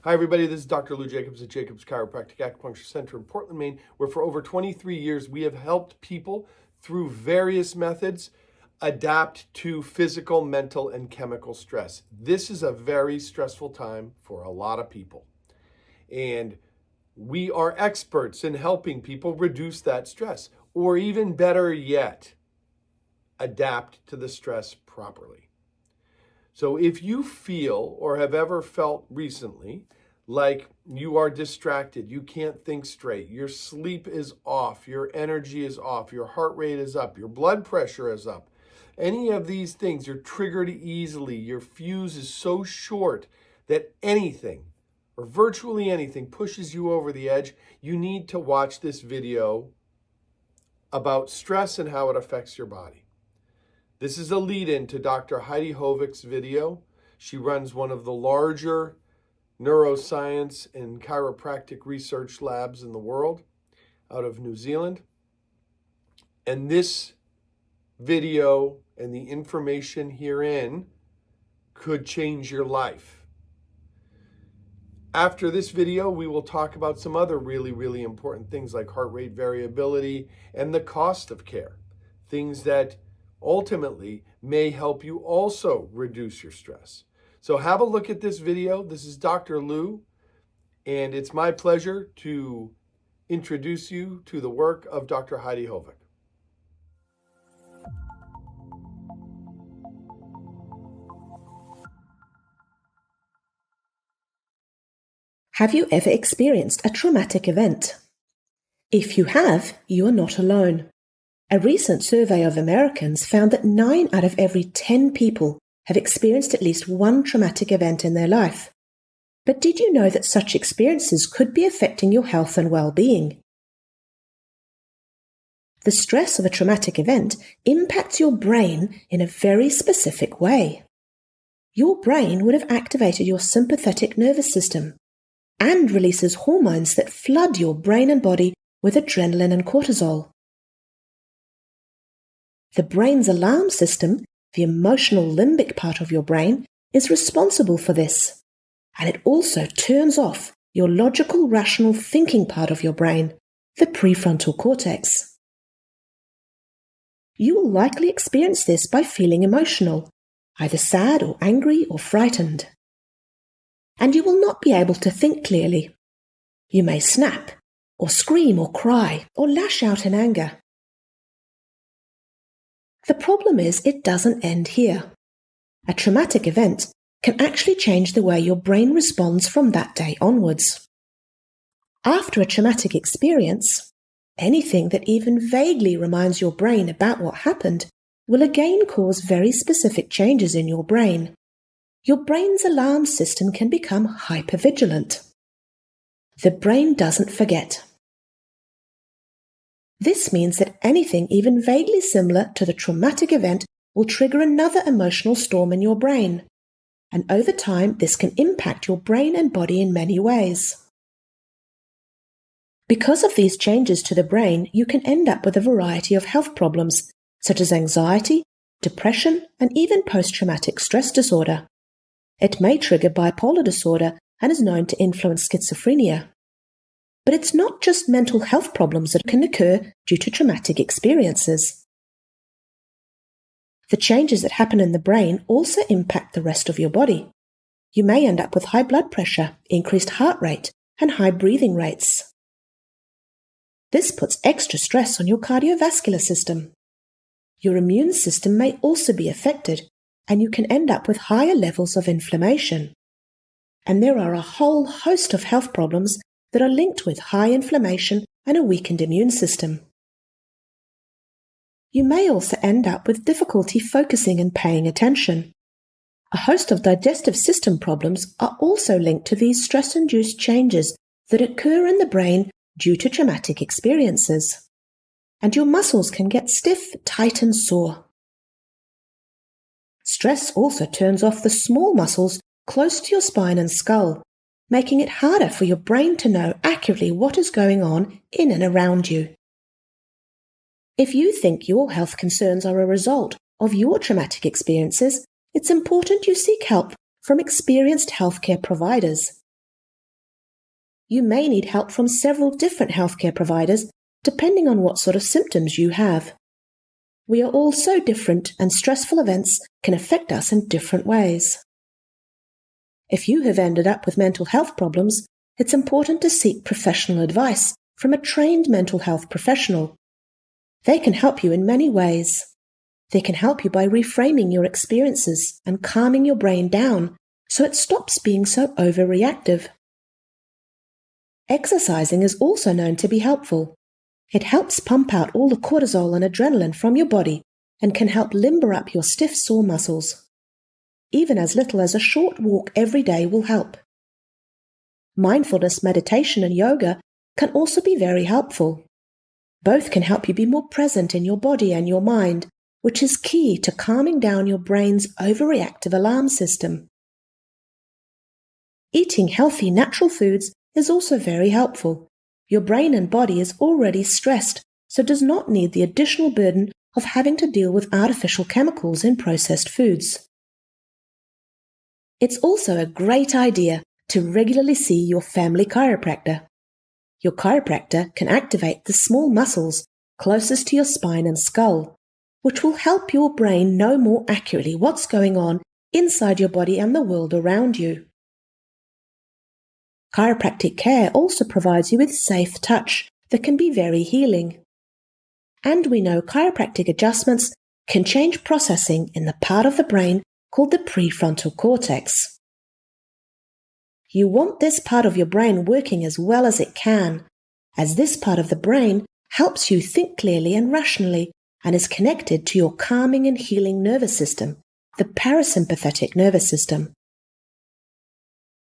Hi, everybody. This is Dr. Lou Jacobs at Jacobs Chiropractic Acupuncture Center in Portland, Maine, where for over 23 years we have helped people through various methods adapt to physical, mental, and chemical stress. This is a very stressful time for a lot of people. And we are experts in helping people reduce that stress, or even better yet, adapt to the stress properly. So if you feel or have ever felt recently like you are distracted, you can't think straight, your sleep is off, your energy is off, your heart rate is up, your blood pressure is up, any of these things, you're triggered easily, your fuse is so short that anything or virtually anything pushes you over the edge, you need to watch this video about stress and how it affects your body. This is a lead-in to Dr. Heidi Hovick's video. She runs one of the larger neuroscience and chiropractic research labs in the world out of New Zealand. And this video and the information herein could change your life. After this video, we will talk about some other really important things like heart rate variability and the cost of care, things that ultimately may help you also reduce your stress. So have a look at this video. This is Dr. Lou, and it's my pleasure to introduce you to the work of Dr. Heidi Hovick. Have you ever experienced a traumatic event? If you have, you are not alone. A recent survey of Americans found that 9 out of every 10 people have experienced at least one traumatic event in their life. But did you know that such experiences could be affecting your health and well-being? The stress of a traumatic event impacts your brain in a very specific way. Your brain would have activated your sympathetic nervous system and releases hormones that flood your brain and body with adrenaline and cortisol. The brain's alarm system, the emotional limbic part of your brain, is responsible for this, and it also turns off your logical, rational thinking part of your brain, the prefrontal cortex. You will likely experience this by feeling emotional, either sad or angry or frightened. And you will not be able to think clearly. You may snap, or scream or cry, or lash out in anger. The problem is it doesn't end here. A traumatic event can actually change the way your brain responds from that day onwards. After a traumatic experience, anything that even vaguely reminds your brain about what happened will again cause very specific changes in your brain. Your brain's alarm system can become hypervigilant. The brain doesn't forget. This means that anything even vaguely similar to the traumatic event will trigger another emotional storm in your brain. And over time, this can impact your brain and body in many ways. Because of these changes to the brain, you can end up with a variety of health problems, such as anxiety, depression, and even post-traumatic stress disorder. It may trigger bipolar disorder and is known to influence schizophrenia. But it's not just mental health problems that can occur due to traumatic experiences. The changes that happen in the brain also impact the rest of your body. You may end up with high blood pressure, increased heart rate, and high breathing rates. This puts extra stress on your cardiovascular system. Your immune system may also be affected, and you can end up with higher levels of inflammation. And there are a whole host of health problems that are linked with high inflammation and a weakened immune system. You may also end up with difficulty focusing and paying attention. A host of digestive system problems are also linked to these stress-induced changes that occur in the brain due to traumatic experiences. And your muscles can get stiff, tight, and sore. Stress also turns off the small muscles close to your spine and skull, making it harder for your brain to know accurately what is going on in and around you. If you think your health concerns are a result of your traumatic experiences, it's important you seek help from experienced healthcare providers. You may need help from several different healthcare providers depending on what sort of symptoms you have. We are all so different, and stressful events can affect us in different ways. If you have ended up with mental health problems, it's important to seek professional advice from a trained mental health professional. They can help you in many ways. They can help you by reframing your experiences and calming your brain down so it stops being so overreactive. Exercising is also known to be helpful. It helps pump out all the cortisol and adrenaline from your body and can help limber up your stiff, sore muscles. Even as little as a short walk every day will help. Mindfulness meditation and yoga can also be very helpful. Both can help you be more present in your body and your mind, which is key to calming down your brain's overreactive alarm system. Eating healthy, natural foods is also very helpful. Your brain and body is already stressed, so does not need the additional burden of having to deal with artificial chemicals in processed foods. It's also a great idea to regularly see your family chiropractor. Your chiropractor can activate the small muscles closest to your spine and skull, which will help your brain know more accurately what's going on inside your body and the world around you. Chiropractic care also provides you with safe touch that can be very healing. And we know chiropractic adjustments can change processing in the part of the brain called the prefrontal cortex. You want this part of your brain working as well as it can, as this part of the brain helps you think clearly and rationally and is connected to your calming and healing nervous system, the parasympathetic nervous system.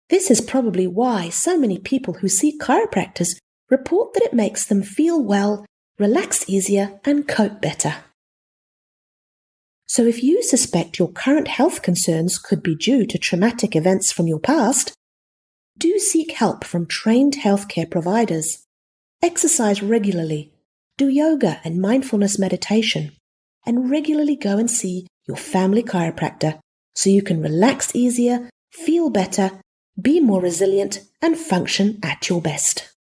This is probably why so many people who see chiropractors report that it makes them feel well, relax easier, and cope better. So if you suspect your current health concerns could be due to traumatic events from your past, do seek help from trained healthcare providers. Exercise regularly, do yoga and mindfulness meditation, and regularly go and see your family chiropractor so you can relax easier, feel better, be more resilient, and function at your best.